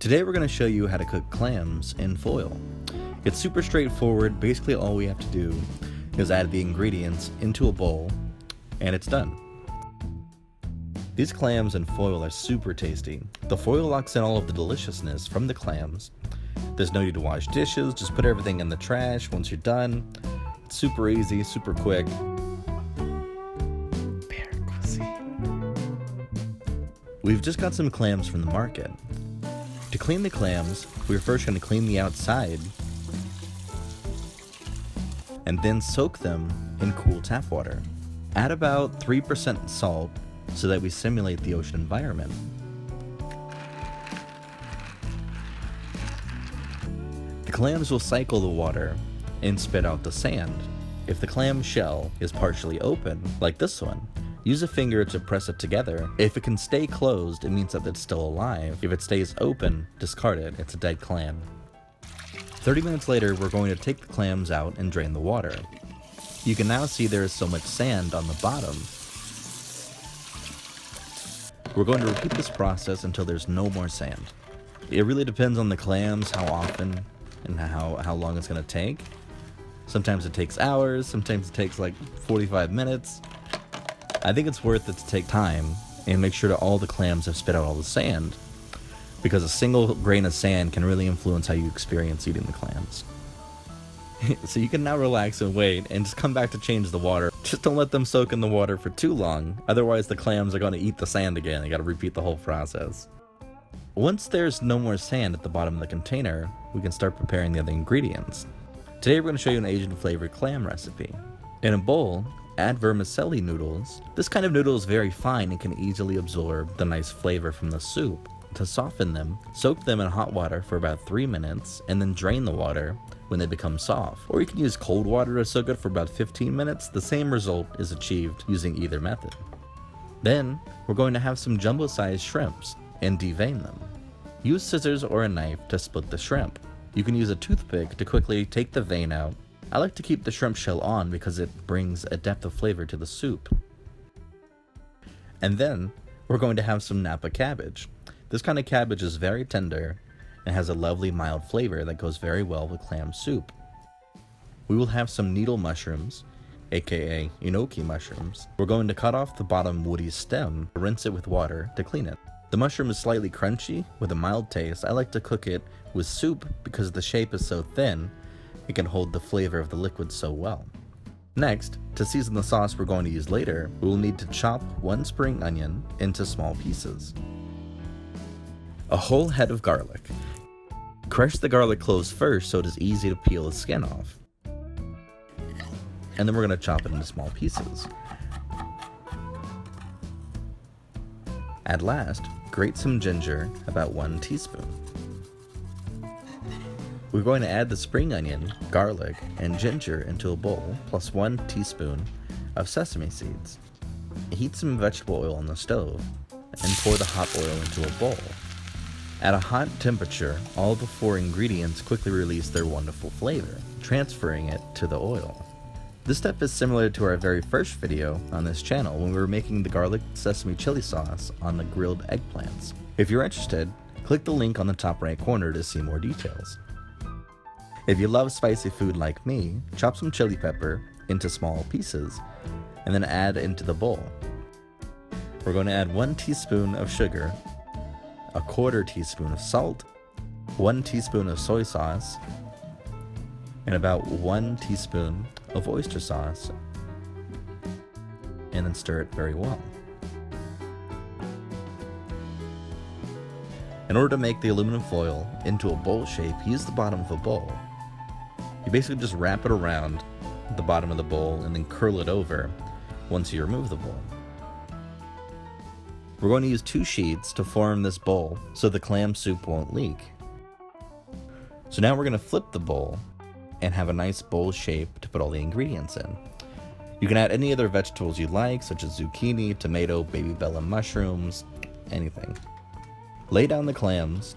Today we're going to show you how to cook clams in foil. It's super straightforward. Basically all we have to do is add the ingredients into a bowl and it's done. These clams in foil are super tasty. The foil locks in all of the deliciousness from the clams. There's no need to wash dishes, just put everything in the trash once you're done. It's super easy, super quick. We've just got some clams from the market. To clean the clams, we're first going to clean the outside and then soak them in cool tap water. Add about 3% salt so that we simulate the ocean environment. The clams will cycle the water and spit out the sand. If the clam shell is partially open, like this one, use a finger to press it together. If it can stay closed, it means that it's still alive. If it stays open, discard it. It's a dead clam. 30 minutes later, we're going to take the clams out and drain the water. You can now see there is so much sand on the bottom. We're going to repeat this process until there's no more sand. It really depends on the clams, how often and how long it's going to take. Sometimes it takes hours, sometimes it takes like 45 minutes. I think it's worth it to take time and make sure that all the clams have spit out all the sand, because a single grain of sand can really influence how you experience eating the clams. So you can now relax and wait and just come back to change the water. Just don't let them soak in the water for too long, otherwise the clams are going to eat the sand again. You got to repeat the whole process. Once there's no more sand at the bottom of the container, we can start preparing the other ingredients. Today we're going to show you an Asian flavored clam recipe. In a bowl, add vermicelli noodles. This kind of noodle is very fine and can easily absorb the nice flavor from the soup. To soften them, soak them in hot water for about 3 minutes and then drain the water when they become soft. Or you can use cold water to soak it for about 15 minutes. The same result is achieved using either method. Then, we're going to have some jumbo-sized shrimps and devein them. Use scissors or a knife to split the shrimp. You can use a toothpick to quickly take the vein out. I like to keep the shrimp shell on because it brings a depth of flavor to the soup. And then, we're going to have some Napa cabbage. This kind of cabbage is very tender and has a lovely mild flavor that goes very well with clam soup. We will have some needle mushrooms, aka enoki mushrooms. We're going to cut off the bottom woody stem, rinse it with water to clean it. The mushroom is slightly crunchy with a mild taste. I like to cook it with soup because the shape is so thin, it can hold the flavor of the liquid so well. Next, to season the sauce we're going to use later, we will need to chop 1 spring onion into small pieces. A whole head of garlic. Crush the garlic cloves first so it is easy to peel the skin off. And then we're going to chop it into small pieces. At last, grate some ginger, about 1 teaspoon. We're going to add the spring onion, garlic, and ginger into a bowl, plus 1 teaspoon of sesame seeds. Heat some vegetable oil on the stove, and pour the hot oil into a bowl. At a hot temperature, all the 4 ingredients quickly release their wonderful flavor, transferring it to the oil. This step is similar to our very first video on this channel when we were making the garlic sesame chili sauce on the grilled eggplants. If you're interested, click the link on the top right corner to see more details. If you love spicy food like me, chop some chili pepper into small pieces and then add into the bowl. We're going to add 1 teaspoon of sugar, a 1/4 teaspoon of salt, 1 teaspoon of soy sauce, and about 1 teaspoon of oyster sauce, and then stir it very well. In order to make the aluminum foil into a bowl shape, use the bottom of a bowl. You basically just wrap it around the bottom of the bowl and then curl it over once you remove the bowl. We're going to use 2 sheets to form this bowl so the clam soup won't leak. So now we're going to flip the bowl and have a nice bowl shape to put all the ingredients in. You can add any other vegetables you like, such as zucchini, tomato, baby bella mushrooms, anything. Lay down the clams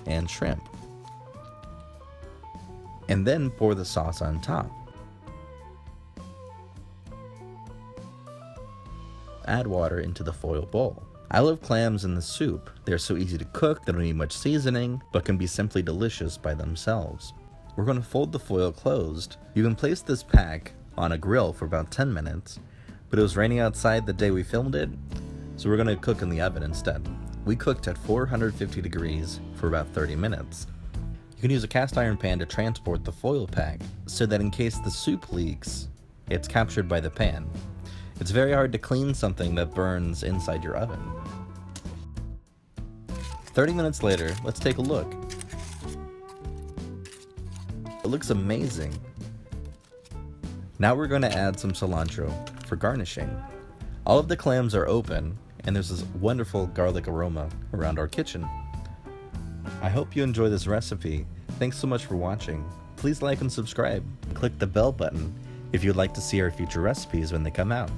and shrimp, and then pour the sauce on top. Add water into the foil bowl. I love clams in the soup. They're so easy to cook, they don't need much seasoning, but can be simply delicious by themselves. We're going to fold the foil closed. You can place this pack on a grill for about 10 minutes, but it was raining outside the day we filmed it, so we're going to cook in the oven instead. We cooked at 450 degrees for about 30 minutes. You can use a cast iron pan to transport the foil pack, so that in case the soup leaks, it's captured by the pan. It's very hard to clean something that burns inside your oven. 30 minutes later, let's take a look. It looks amazing. Now we're going to add some cilantro for garnishing. All of the clams are open, and there's this wonderful garlic aroma around our kitchen. I hope you enjoy this recipe. Thanks so much for watching. Please like and subscribe. Click the bell button if you'd like to see our future recipes when they come out.